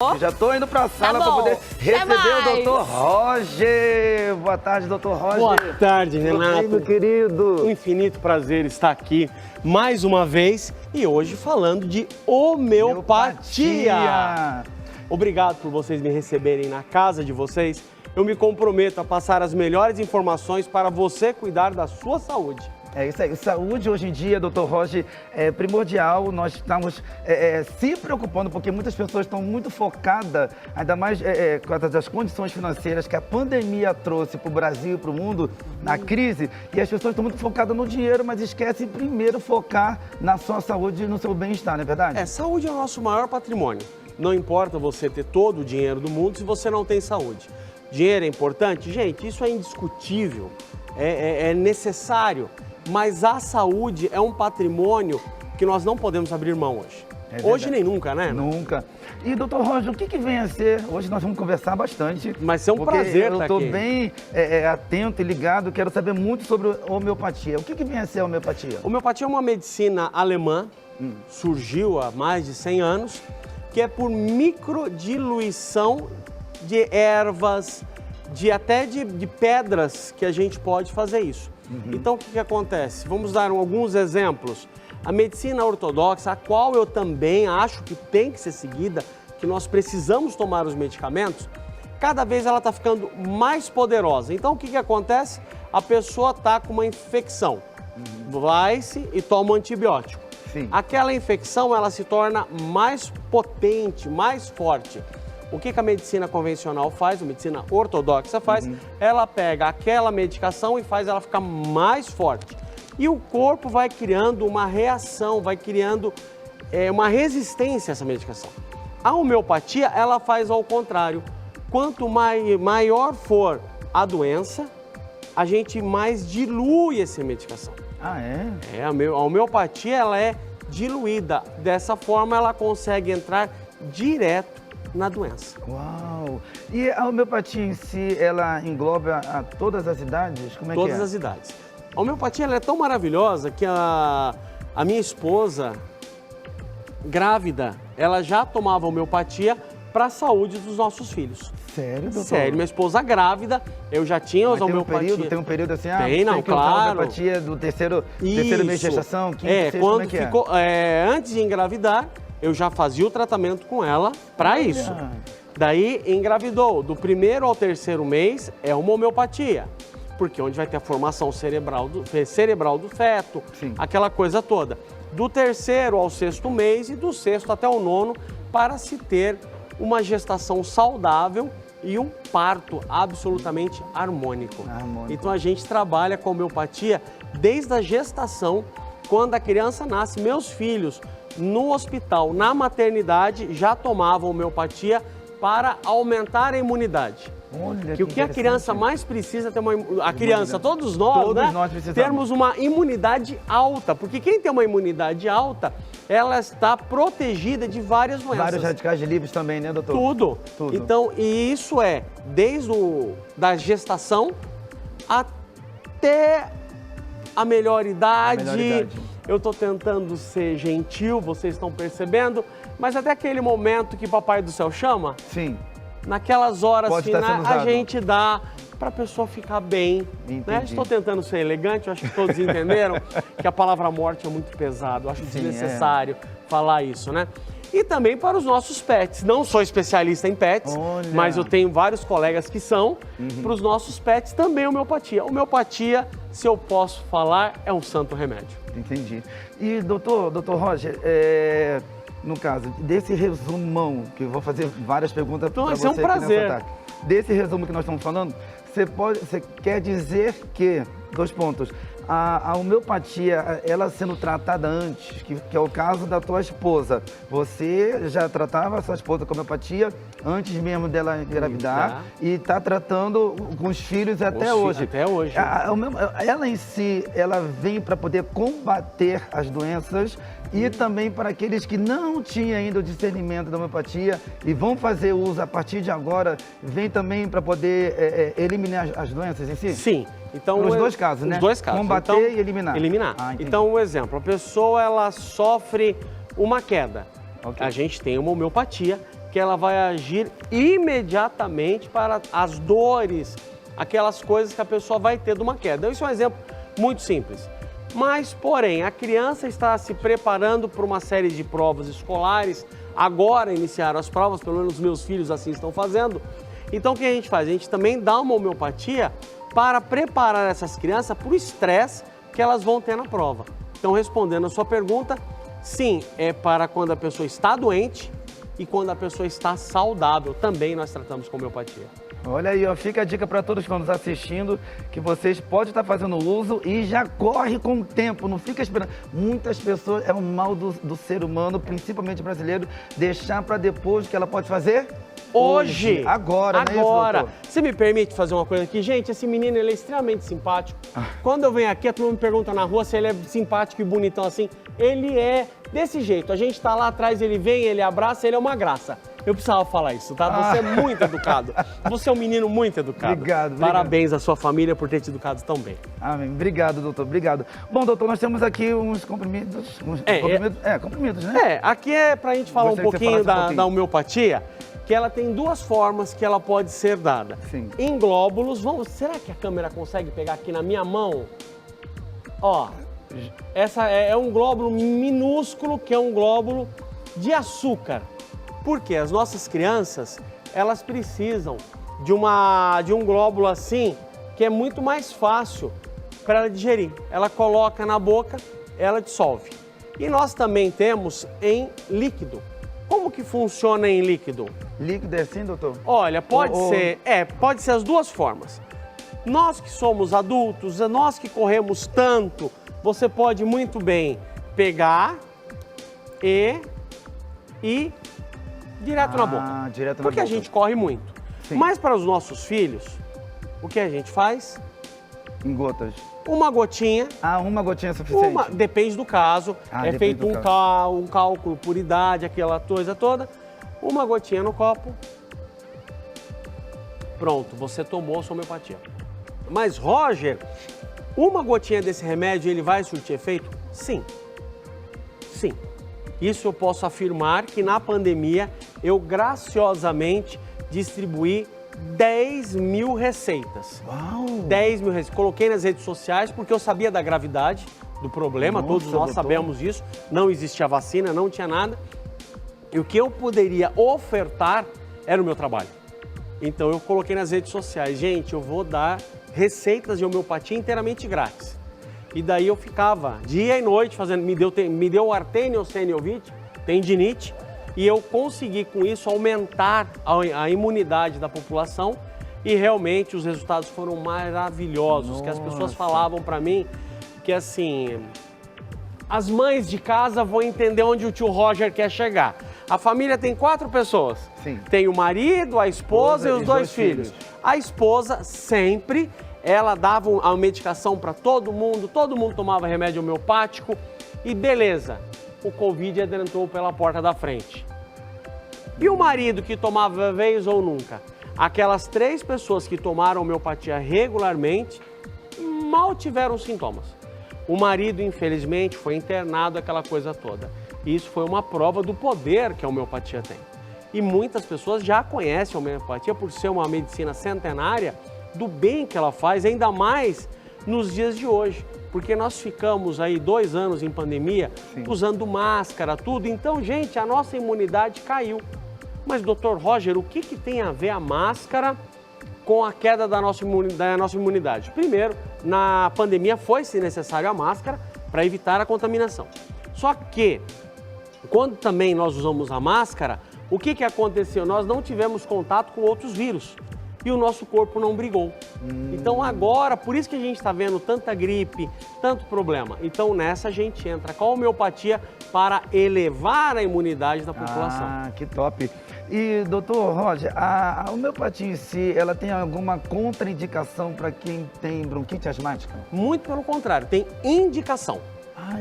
Eu já tô indo pra sala para poder receber o doutor Roger. Boa tarde, doutor Roger. Boa tarde, Renato. Bem, meu querido. Um infinito prazer estar aqui mais uma vez e hoje falando de homeopatia. Obrigado por vocês me receberem na casa de vocês. Eu me comprometo a passar as melhores informações para você cuidar da sua saúde. É isso aí. Saúde hoje em dia, doutor Roger, é primordial. Nós estamos se preocupando porque muitas pessoas estão muito focadas, ainda mais por causa das condições financeiras que a pandemia trouxe para o Brasil e para o mundo, na crise, e as pessoas estão muito focadas no dinheiro, mas esquecem primeiro focar na sua saúde e no seu bem-estar, não é verdade? Saúde é o nosso maior patrimônio. Não importa você ter todo o dinheiro do mundo se você não tem saúde. Dinheiro é importante? Gente, isso é indiscutível, é necessário. Mas a saúde é um patrimônio que nós não podemos abrir mão hoje. Hoje nem nunca, né? Nunca. E, doutor Roger, o que vem a ser? Hoje nós vamos conversar bastante. Mas é um prazer estar aqui. Eu estou bem atento e ligado, quero saber muito sobre homeopatia. O que vem a ser a homeopatia? Homeopatia é uma medicina alemã, surgiu há mais de 100 anos, que é por microdiluição de ervas, até de pedras que a gente pode fazer isso. Então, o que acontece? Vamos dar alguns exemplos. A medicina ortodoxa, a qual eu também acho que tem que ser seguida, que nós precisamos tomar os medicamentos, cada vez ela está ficando mais poderosa. Então, o que acontece? A pessoa está com uma infecção, vai-se e toma um antibiótico. Sim. Aquela infecção, ela se torna mais potente, mais forte. O que a medicina convencional faz, a medicina ortodoxa faz, ela pega aquela medicação e faz ela ficar mais forte. E o corpo vai criando uma reação, vai criando uma resistência a essa medicação. A homeopatia, ela faz ao contrário. Quanto maior for a doença, a gente mais dilui essa medicação. Ah, é? A homeopatia, ela é diluída. Dessa forma, ela consegue entrar direto na doença. Uau! E a homeopatia em si, ela engloba a todas as idades? Como é que é? Todas as idades. A homeopatia ela é tão maravilhosa que a minha esposa, grávida, ela já tomava homeopatia para a saúde dos nossos filhos. Sério, doutor? Sério, minha esposa grávida, eu já tinha as homeopatias. Tem um período assim? Tem, não, que usar claro. homeopatia do terceiro mês de gestação, quinto, sexto, quando como é que ficou, antes de engravidar, eu já fazia o tratamento com ela para isso. Daí engravidou. Do primeiro ao terceiro mês é uma homeopatia, porque onde vai ter a formação cerebral do feto, sim, aquela coisa toda. Do terceiro ao sexto mês e do sexto até o nono, para se ter uma gestação saudável e um parto absolutamente harmônico. Então a gente trabalha com homeopatia desde a gestação, quando a criança nasce. Meus filhos, no hospital, na maternidade, já tomavam homeopatia para aumentar a imunidade. Olha, que o que a criança mais precisa é ter a criança, todos nós, termos uma imunidade alta, porque quem tem uma imunidade alta, ela está protegida de várias doenças. Vários radicais livres também, né, doutor? Tudo. Então, e isso é desde da gestação até a melhor idade. Eu estou tentando ser gentil, vocês estão percebendo, mas até aquele momento que Papai do Céu chama, sim, naquelas horas finais, a gente dá para a pessoa ficar bem. Né? Estou tentando ser elegante, eu acho que todos entenderam que a palavra morte é muito pesado, eu acho desnecessário falar isso, né? E também para os nossos pets. Não sou especialista em pets, mas eu tenho vários colegas que são. Para os nossos pets também homeopatia. Homeopatia, se eu posso falar, é um santo remédio. Entendi. E doutor Roger, no caso, desse resumão, que eu vou fazer várias perguntas para você. É um prazer. Desse resumo que nós estamos falando, você quer dizer que, 2 pontos, a homeopatia, ela sendo tratada antes, que é o caso da tua esposa, você já tratava a sua esposa com homeopatia antes mesmo dela engravidar e está tratando com os filhos até hoje. Até hoje. Ela em si, ela vem para poder combater as doenças e também para aqueles que não tinham ainda o discernimento da homeopatia e vão fazer uso a partir de agora, vem também para poder eliminar as doenças em si? Sim. Então, nos dois casos, né? Os dois casos. Combater e eliminar. Então, um exemplo, a pessoa ela sofre uma queda. A gente tem uma homeopatia que ela vai agir imediatamente para as dores, aquelas coisas que a pessoa vai ter de uma queda. Isso é um exemplo muito simples. Mas, porém, a criança está se preparando para uma série de provas escolares, agora iniciaram as provas, pelo menos meus filhos assim estão fazendo. Então, o que a gente faz? A gente também dá uma homeopatia para preparar essas crianças para o estresse que elas vão ter na prova. Então, respondendo a sua pergunta, sim, é para quando a pessoa está doente e quando a pessoa está saudável, também nós tratamos com homeopatia. Olha aí, ó, fica a dica para todos que estão nos assistindo, que vocês podem estar fazendo uso e já corre com o tempo, não fica esperando. Muitas pessoas, é um mal do ser humano, principalmente brasileiro, deixar para depois o que ela pode fazer? Hoje. Agora, não é isso, agora. doutor? Você me permite fazer uma coisa aqui? Gente, esse menino, ele é extremamente simpático. Quando eu venho aqui, a turma me pergunta na rua se ele é simpático e bonitão assim. Ele é desse jeito. A gente tá lá atrás, ele vem, ele abraça, ele é uma graça. Eu precisava falar isso, tá? Você é muito educado. Você é um menino muito educado. Obrigado. Parabéns à sua família por ter te educado tão bem. Amém. Obrigado, doutor. Obrigado. Bom, doutor, nós temos aqui uns comprimidos. Comprimidos, né? Aqui é pra gente falar um pouquinho da homeopatia, que ela tem duas formas que ela pode ser dada. Sim. Em glóbulos, será que a câmera consegue pegar aqui na minha mão? Ó, essa é um glóbulo minúsculo, que é um glóbulo de açúcar. Porque as nossas crianças, elas precisam de um glóbulo assim, que é muito mais fácil para ela digerir. Ela coloca na boca, ela dissolve. E nós também temos em líquido. Como que funciona em líquido? Líquido é assim, doutor? Olha, pode ser as duas formas. Nós que somos adultos, nós que corremos tanto, você pode muito bem pegar e direto na boca. Direto na Porque boca. a gente corre muito. Sim. Mas para os nossos filhos, o que a gente faz? Em gotas. Uma gotinha. Uma gotinha é suficiente? Depende do caso. É depende feito do um cálculo por idade, aquela coisa toda. Uma gotinha no copo. Pronto, você tomou a sua homeopatia. Mas, Roger, uma gotinha desse remédio, ele vai surtir efeito? Sim. Sim. Isso eu posso afirmar que na pandemia eu graciosamente distribuí 10 mil receitas. Uau! 10 mil receitas. Coloquei nas redes sociais porque eu sabia da gravidade do problema, Nossa, todos nós doutor. sabemos disso. Não existia vacina, não tinha nada. E o que eu poderia ofertar era o meu trabalho. Então eu coloquei nas redes sociais, gente, eu vou dar receitas de homeopatia inteiramente grátis. E daí eu ficava dia e noite fazendo, me deu Artênio Seniovite, tendinite, e eu consegui com isso aumentar a imunidade da população e realmente os resultados foram maravilhosos, que as pessoas falavam para mim que assim, as mães de casa vão entender onde o tio Roger quer chegar. A família tem 4 pessoas. Sim. Tem o marido, a esposa e os 2 filhos. A esposa sempre, ela dava a medicação para todo mundo tomava remédio homeopático e beleza, o Covid entrou pela porta da frente. E o marido que tomava vez ou nunca? Aquelas 3 pessoas que tomaram homeopatia regularmente mal tiveram sintomas. O marido, infelizmente, foi internado, aquela coisa toda. Isso foi uma prova do poder que a homeopatia tem. E muitas pessoas já conhecem a homeopatia por ser uma medicina centenária, do bem que ela faz, ainda mais nos dias de hoje. Porque nós ficamos aí 2 anos em pandemia, usando máscara, tudo. Então, gente, a nossa imunidade caiu. Mas, doutor Roger, o que tem a ver a máscara com a queda da nossa imunidade? Primeiro, na pandemia foi-se necessário a máscara para evitar a contaminação. Só que, quando também nós usamos a máscara, o que aconteceu? Nós não tivemos contato com outros vírus e o nosso corpo não brigou. Então agora, por isso que a gente está vendo tanta gripe, tanto problema. Então nessa a gente entra com a homeopatia para elevar a imunidade da população. Que top. E, doutor Roger, a homeopatia em si, ela tem alguma contraindicação para quem tem bronquite asmática? Muito pelo contrário, tem indicação.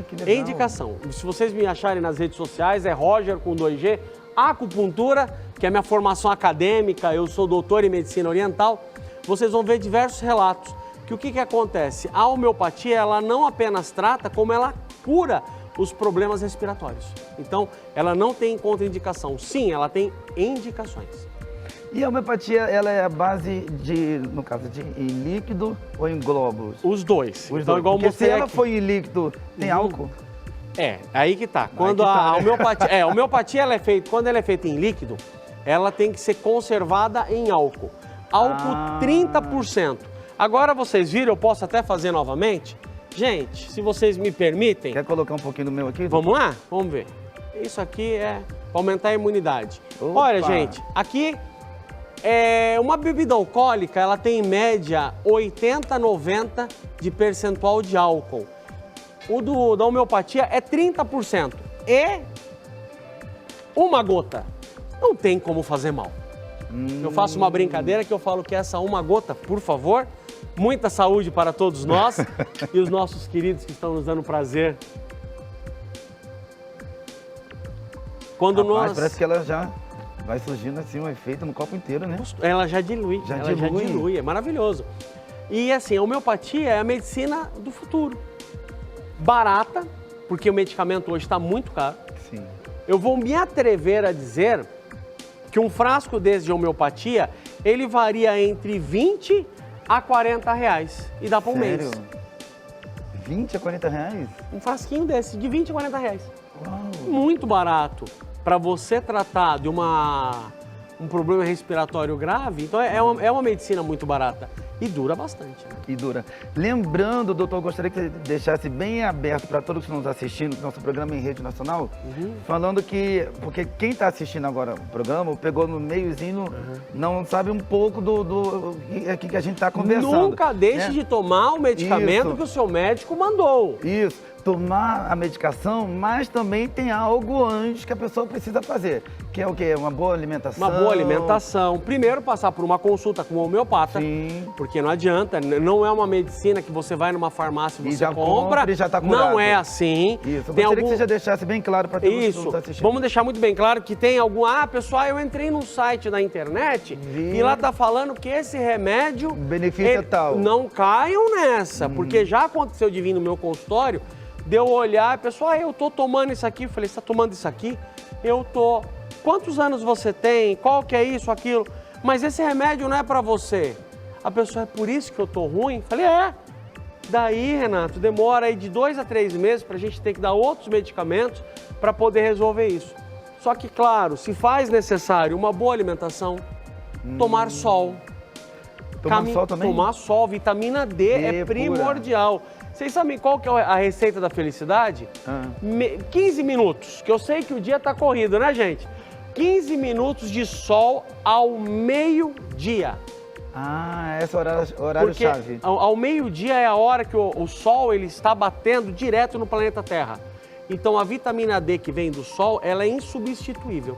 Que legal. Indicação. Se vocês me acharem nas redes sociais, é Roger com 2G, acupuntura, que é a minha formação acadêmica, eu sou doutor em medicina oriental. Vocês vão ver diversos relatos que o que acontece? A homeopatia, ela não apenas trata, como ela cura os problemas respiratórios. Então, ela não tem contraindicação. Sim, ela tem indicações. E a homeopatia, ela é a base de, no caso, em líquido ou em glóbulos? Os dois. Os então, dois. igual Porque se mostrei ela aqui. for em líquido, tem álcool? Aí que tá. Quando a homeopatia, a homeopatia ela é feita, quando ela é feita em líquido, ela tem que ser conservada em álcool. Álcool 30%. Agora vocês viram, eu posso até fazer novamente? Gente, se vocês me permitem... Quer colocar um pouquinho do meu aqui? Vamos lá? Vamos ver. Isso aqui é para aumentar a imunidade. Opa. Olha, gente, aqui uma bebida alcoólica, ela tem em média 80, 90 de percentual de álcool. O da homeopatia é 30%. E uma gota. Não tem como fazer mal. Eu faço uma brincadeira que eu falo que essa uma gota, por favor, muita saúde para todos nós e os nossos queridos que estão nos dando prazer. Quando Rapaz, nós... parece que ela já vai surgindo assim um efeito no copo inteiro, né? Ela já dilui. Já dilui, é maravilhoso. E assim, a homeopatia é a medicina do futuro. Barata, porque o medicamento hoje está muito caro. Sim. Eu vou me atrever a dizer que um frasco desse de homeopatia, ele varia entre 20 a 40 reais e dá para um mês. 20 a 40 reais? Um frasquinho desse, de 20 a 40 reais. Uau. Muito barato para você tratar de um problema respiratório grave. Então é uma medicina muito barata e dura bastante. Né? E dura. Lembrando, doutor, gostaria que você deixasse bem aberto para todos que estão nos assistindo, nosso programa em rede nacional, falando que, porque quem está assistindo agora o programa, pegou no meiozinho, não sabe um pouco do que a gente está conversando. Nunca deixe de tomar o medicamento que o seu médico mandou. Isso. Tomar a medicação, mas também tem algo antes que a pessoa precisa fazer, que é o quê? Uma boa alimentação. Uma boa alimentação. Primeiro, passar por uma consulta com um homeopata. Sim. Porque não adianta, não é uma medicina que você vai numa farmácia e você já compra. E já tá curado. Não é assim. Isso, eu tem gostaria que você já deixasse bem claro para todos que estão assistindo. Vamos deixar muito bem claro que tem algum... pessoal, eu entrei num site da internet e lá tá falando que esse remédio... benefício tal. Não caiam nessa, porque já aconteceu de vir no meu consultório, de eu olhar, pessoal, eu tô tomando isso aqui. Eu falei, você tá tomando isso aqui? Eu tô. Quantos anos você tem? Qual que é isso, aquilo? Mas esse remédio não é para você. A pessoa, é por isso que eu tô ruim? Eu falei, Daí, Renato, demora aí de 2 a 3 meses pra gente ter que dar outros medicamentos para poder resolver isso. Só que, claro, se faz necessário uma boa alimentação, tomar sol. Tomar sol também? Tomar sol, vitamina D é primordial. Vocês sabem qual que é a receita da felicidade? 15 minutos, que eu sei que o dia tá corrido, né, gente? 15 minutos de sol ao meio-dia. Esse é o horário-chave. Ao meio-dia é a hora que o sol ele está batendo direto no planeta Terra. Então, a vitamina D que vem do sol, ela é insubstituível.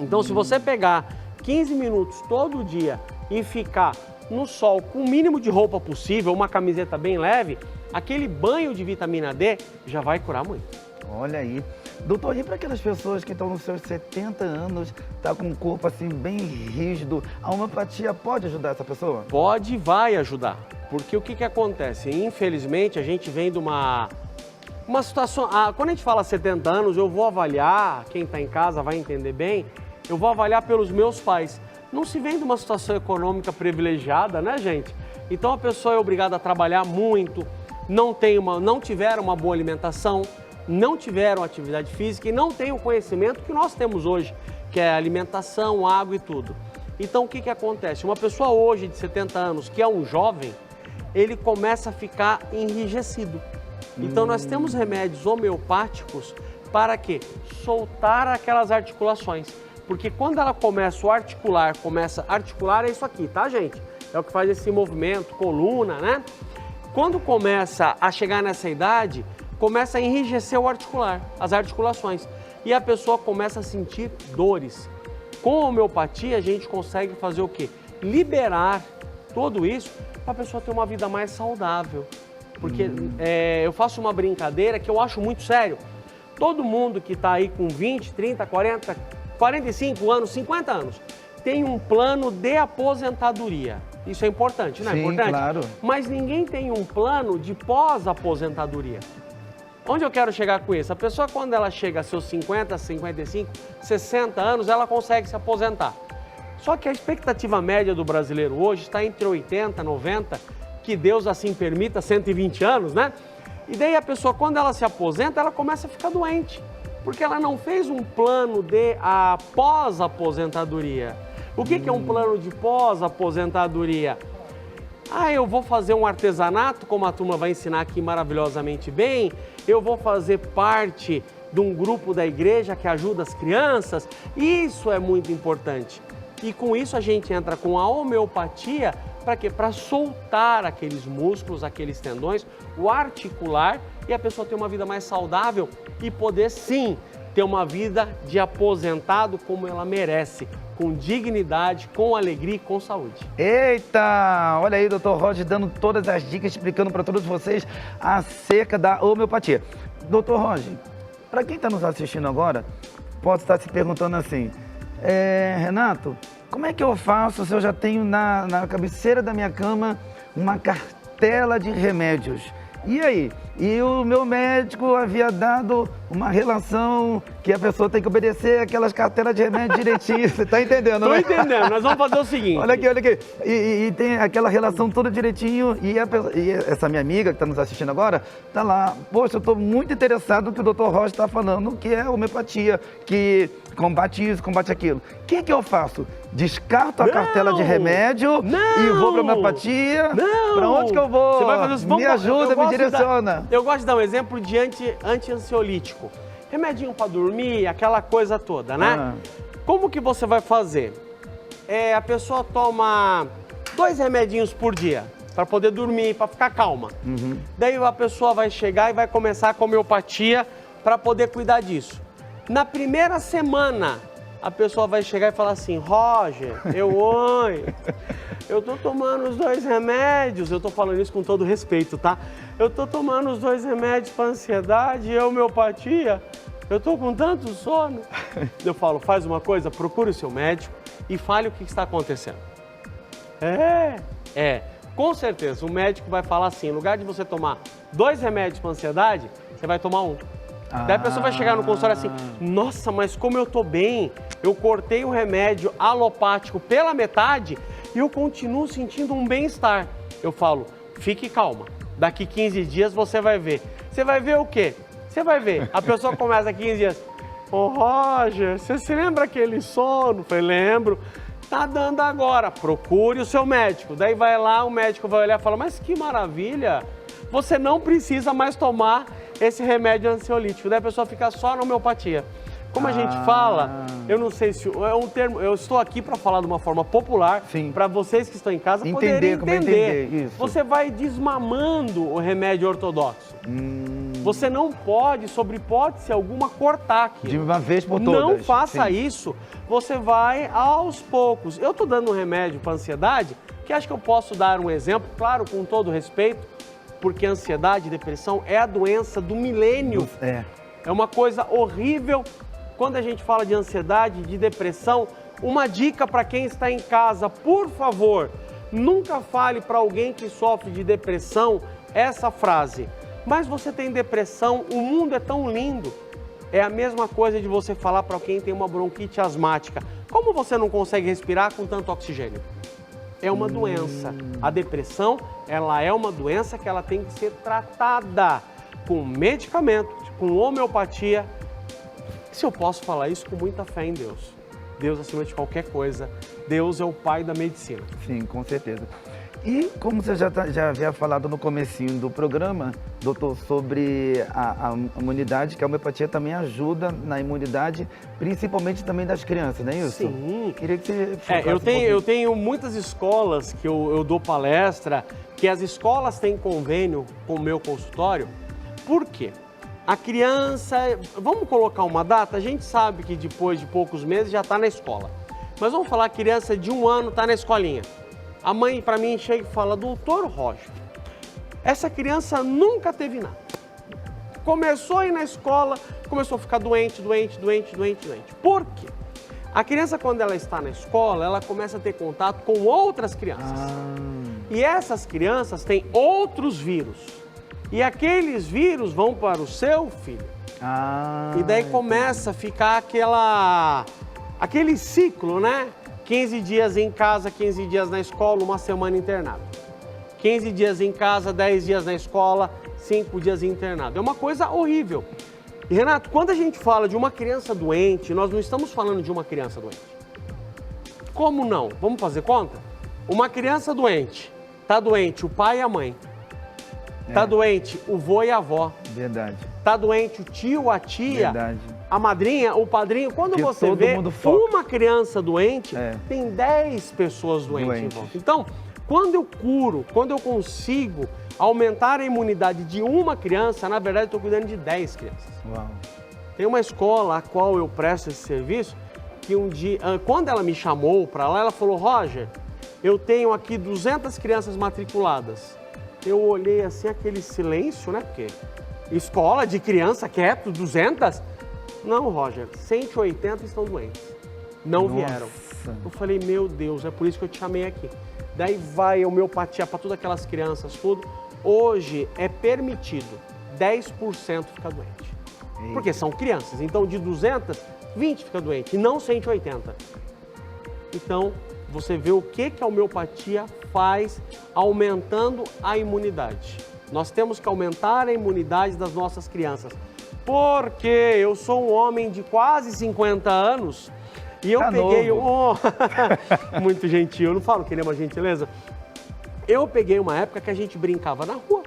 Então, se você pegar 15 minutos todo dia e ficar no sol com o mínimo de roupa possível, uma camiseta bem leve, aquele banho de vitamina D já vai curar muito. Olha aí. Doutor, e para aquelas pessoas que estão nos seus 70 anos, tá com um corpo assim bem rígido, a homeopatia pode ajudar essa pessoa? Pode e vai ajudar. Porque o que acontece? Infelizmente, a gente vem de uma situação... quando a gente fala 70 anos, eu vou avaliar, quem está em casa vai entender bem, eu vou avaliar pelos meus pais. Não se vem de uma situação econômica privilegiada, né, gente? Então a pessoa é obrigada a trabalhar muito, não tiveram uma boa alimentação, não tiveram atividade física e não têm o conhecimento que nós temos hoje, que é alimentação, água e tudo. Então o que acontece? Uma pessoa hoje de 70 anos, que é um jovem, ele começa a ficar enrijecido. Então nós temos remédios homeopáticos para quê? Soltar aquelas articulações. Porque quando ela começa a articular é isso aqui, tá, gente? É o que faz esse movimento, coluna, né? Quando começa a chegar nessa idade, começa a enrijecer o articular, as articulações. E a pessoa começa a sentir dores. Com a homeopatia, a gente consegue fazer o quê? Liberar tudo isso para a pessoa ter uma vida mais saudável. Porque eu faço uma brincadeira que eu acho muito sério. Todo mundo que está aí com 20, 30, 40, 45 anos, 50 anos, tem um plano de aposentadoria. Isso é importante, não é importante? Claro. Mas ninguém tem um plano de pós-aposentadoria. Onde eu quero chegar com isso? A pessoa, quando ela chega a seus 50, 55, 60 anos, ela consegue se aposentar. Só que a expectativa média do brasileiro hoje está entre 80, 90, que Deus assim permita, 120 anos, né? E daí a pessoa, quando ela se aposenta, ela começa a ficar doente, porque ela não fez um plano de pós-aposentadoria. O que é um plano de pós-aposentadoria? Eu vou fazer um artesanato, como a turma vai ensinar aqui maravilhosamente bem, eu vou fazer parte de um grupo da igreja que ajuda as crianças, isso é muito importante. E com isso a gente entra com a homeopatia, para quê? Para soltar aqueles músculos, aqueles tendões, o articular, e a pessoa ter uma vida mais saudável e poder sim ter uma vida de aposentado como ela merece, com dignidade, com alegria e com saúde. Eita! Olha aí, Dr. Roger dando todas as dicas, explicando para todos vocês acerca da homeopatia. Dr. Roger, para quem está nos assistindo agora, pode estar se perguntando assim, Renato, como é que eu faço se eu já tenho na cabeceira da minha cama uma cartela de remédios? E aí? E o meu médico havia dado uma relação que a pessoa tem que obedecer aquelas cartelas de remédio direitinho. Você tá entendendo, Tô né? entendendo. Nós vamos fazer o seguinte. Olha aqui, olha aqui. E tem aquela relação toda direitinho. E essa minha amiga que está nos assistindo agora, tá lá. Poxa, eu estou muito interessado no que o Dr. Roger está falando, que é homeopatia, que combate isso, combate aquilo. O que eu faço? Descarto a cartela de remédio e vou para a homeopatia? Não! Para onde que eu vou? Você vai fazer isso? Me ajuda, me direciona. Eu gosto de dar um exemplo de anti-ansiolítico. Remedinho para dormir, aquela coisa toda, né? Como que você vai fazer? A pessoa toma 2 remedinhos por dia para poder dormir, para ficar calma. Daí a pessoa vai chegar e vai começar com a homeopatia para poder cuidar disso. Na primeira semana, a pessoa vai chegar e falar assim, Roger, eu tô tomando os 2 remédios, eu tô falando isso com todo respeito, tá? Eu tô tomando os 2 remédios para ansiedade e homeopatia, eu tô com tanto sono. Eu falo, faz uma coisa, procure o seu médico e fale o que está acontecendo. Com certeza, o médico vai falar assim, em lugar de você tomar 2 remédios para ansiedade, você vai tomar 1. Daí a pessoa vai chegar no consultório assim, nossa, mas como eu tô bem, eu cortei o remédio alopático pela metade e eu continuo sentindo um bem-estar. Eu falo, fique calma, daqui 15 dias você vai ver. Você vai ver o quê? Você vai ver, a pessoa começa 15 dias, Roger, você se lembra aquele sono? Eu falei, lembro. Tá dando agora, procure o seu médico. Daí vai lá, o médico vai olhar e fala, mas que maravilha, você não precisa mais tomar esse remédio ansiolítico. Daí a pessoa fica só na homeopatia. Como a gente fala, eu não sei se é um termo, eu estou aqui para falar de uma forma popular, para vocês que estão em casa poderem entender. Isso. Você vai desmamando o remédio ortodoxo. Você não pode, sobre hipótese alguma, cortar aquilo. De uma vez por todas. Não faça isso. Você vai aos poucos. Eu estou dando um remédio para ansiedade, que acho que eu posso dar um exemplo, claro, com todo respeito, porque a ansiedade e depressão é a doença do milênio. É uma coisa horrível. Quando a gente fala de ansiedade, de depressão, uma dica para quem está em casa, por favor, nunca fale para alguém que sofre de depressão essa frase. Mas você tem depressão, o mundo é tão lindo. É a mesma coisa de você falar para quem tem uma bronquite asmática. Como você não consegue respirar com tanto oxigênio? É uma doença. A depressão, ela é uma doença que ela tem que ser tratada com medicamento, com homeopatia. Se eu posso falar isso com muita fé em Deus. Deus acima de qualquer coisa. Deus é o pai da medicina. Sim, com certeza. E como você já havia falado no comecinho do programa, doutor, sobre a imunidade, que a homeopatia também ajuda na imunidade, principalmente também das crianças, não é isso? Sim. Queria que você focasse eu tenho muitas escolas que eu dou palestra, que as escolas têm convênio com o meu consultório. Por quê? A criança, vamos colocar uma data, a gente sabe que depois de poucos meses já está na escola. Mas vamos falar, a criança de 1 ano está na escolinha. A mãe, para mim, chega e fala, doutor Roger, essa criança nunca teve nada. Começou a ir na escola, começou a ficar doente. Por quê? A criança, quando ela está na escola, ela começa a ter contato com outras crianças. E essas crianças têm outros vírus. E aqueles vírus vão para o seu filho. E daí começa a ficar aquele ciclo, né? 15 dias em casa, 15 dias na escola, uma semana internado. 15 dias em casa, 10 dias na escola, 5 dias internado. É uma coisa horrível. E, Renato, quando a gente fala de uma criança doente, nós não estamos falando de uma criança doente. Como não? Vamos fazer conta? Uma criança doente, tá doente o pai e a mãe. Tá doente o vô e a avó. Verdade. Tá doente o tio, a tia, Verdade. a madrinha, o padrinho. Quando Que você todo vê mundo foca. uma criança doente, É. tem 10 pessoas doentes em Doentes. volta. Então, quando eu curo, quando eu consigo aumentar a imunidade de uma criança, na verdade eu estou cuidando de 10 crianças. Uau. Tem uma escola a qual eu presto esse serviço, que um dia, quando ela me chamou para lá, ela falou, Roger, eu tenho aqui 200 crianças matriculadas. Eu olhei assim, aquele silêncio, né? Porque escola de criança quieto, 200? Não, Roger, 180 estão doentes. Não vieram. Eu falei, meu Deus, é por isso que eu te chamei aqui. Daí vai a homeopatia para todas aquelas crianças, tudo. Hoje é permitido 10% ficar doente. Porque são crianças. Então, de 200, 20 fica doente, e não 180. Então, você vê o que a homeopatia faz aumentando a imunidade. Nós temos que aumentar a imunidade das nossas crianças. Porque eu sou um homem de quase 50 anos e eu peguei... Muito gentil, eu não falo que ele é uma gentileza. Eu peguei uma época que a gente brincava na rua.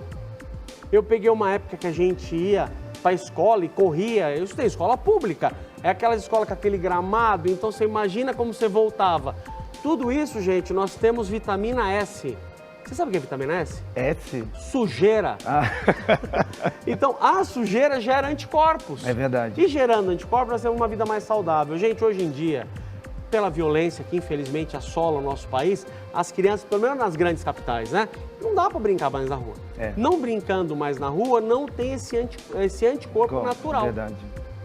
Eu peguei uma época que a gente ia para a escola e corria. Eu estudei escola pública. É aquela escola com aquele gramado, então você imagina como você voltava. Tudo isso, gente, nós temos vitamina S. Você sabe o que é vitamina S? S? Sujeira. Então, a sujeira gera anticorpos. É verdade. E gerando anticorpos, nós temos uma vida mais saudável. Gente, hoje em dia, pela violência que infelizmente assola o nosso país, as crianças, pelo menos nas grandes capitais, né? Não dá para brincar mais na rua. Não brincando mais na rua, não tem esse anticorpo natural. Verdade.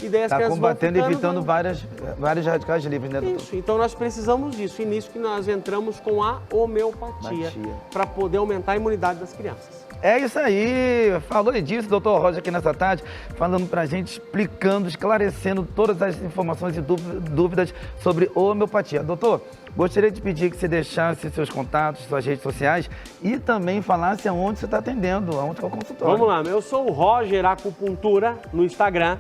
E daí as Está crianças combatendo e vão ficando, evitando vários radicais livres, né, doutor? Isso, então nós precisamos disso. E nisso que nós entramos com a homeopatia, para poder aumentar a imunidade das crianças. É isso aí, falou disso, doutor Roger, aqui nessa tarde, falando pra gente, explicando, esclarecendo todas as informações e dúvidas sobre homeopatia. Doutor, gostaria de pedir que você deixasse seus contatos, suas redes sociais e também falasse aonde você está atendendo, aonde é o consultório. Vamos lá, eu sou o Roger Acupuntura no Instagram.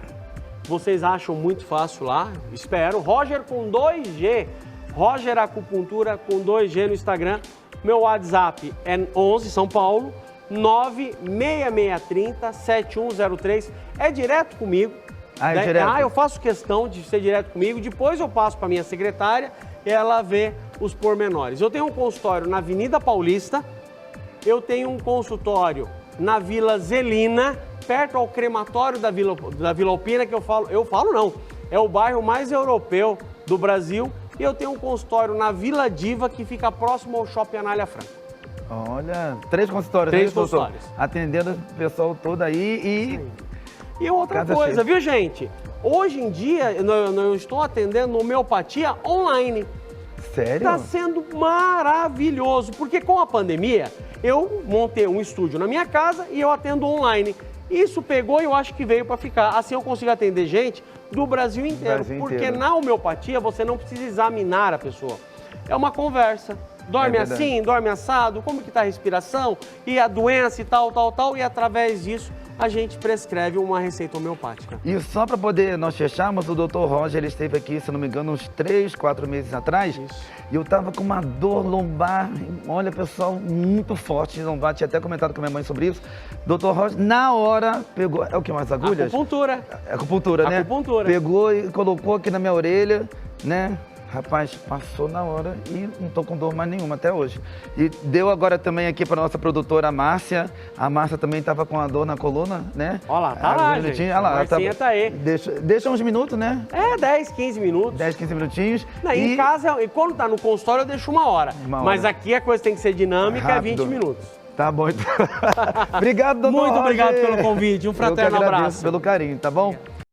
Vocês acham muito fácil lá, espero. Roger com 2G, Roger Acupuntura com 2G no Instagram. Meu WhatsApp é 11, São Paulo, 96630-7103. É direto comigo. É direto? Eu faço questão de ser direto comigo. Depois eu passo para minha secretária e ela vê os pormenores. Eu tenho um consultório na Avenida Paulista. Eu tenho um consultório na Vila Zelina, perto ao crematório da Vila Alpina, que eu falo não, é o bairro mais europeu do Brasil. E eu tenho um consultório na Vila Diva, que fica próximo ao Shopping Anália Franco. Olha, 3 consultórios. 3 consultórios. Atendendo o pessoal todo aí E outra coisa, viu, gente? Hoje em dia, eu estou atendendo homeopatia online. Sério? Está sendo maravilhoso, porque com a pandemia, eu montei um estúdio na minha casa e eu atendo online. Isso pegou e eu acho que veio para ficar. Assim eu consigo atender gente do Brasil inteiro. Porque na homeopatia você não precisa examinar a pessoa. É uma conversa. Dorme assim, dorme assado, como que está a respiração, e a doença e tal. E através disso a gente prescreve uma receita homeopática. E só para poder nós fecharmos, o doutor Roger, ele esteve aqui, se não me engano, uns 3, 4 meses atrás. Isso. E eu tava com uma dor lombar, olha pessoal, muito forte de lombar, tinha até comentado com a minha mãe sobre isso. Doutor Roger, na hora, pegou, é o que, umas agulhas? Acupuntura. Acupuntura, né? Acupuntura. Pegou e colocou aqui na minha orelha, né? Rapaz, passou na hora e não tô com dor mais nenhuma até hoje. E deu agora também aqui para nossa produtora, a Márcia. A Márcia também estava com a dor na coluna, né? Olha lá, tá lá, gente. Olha lá, a Marcinha tá aí. Deixa uns minutos, né? 10, 15 minutos. 10, 15 minutinhos. Em casa, e quando tá no consultório, eu deixo uma hora. Mas aqui a coisa tem que ser dinâmica, é 20 minutos. Tá bom, então. Obrigado, doutor Muito Roger. obrigado pelo convite. Um fraterno abraço. Pelo carinho, tá bom?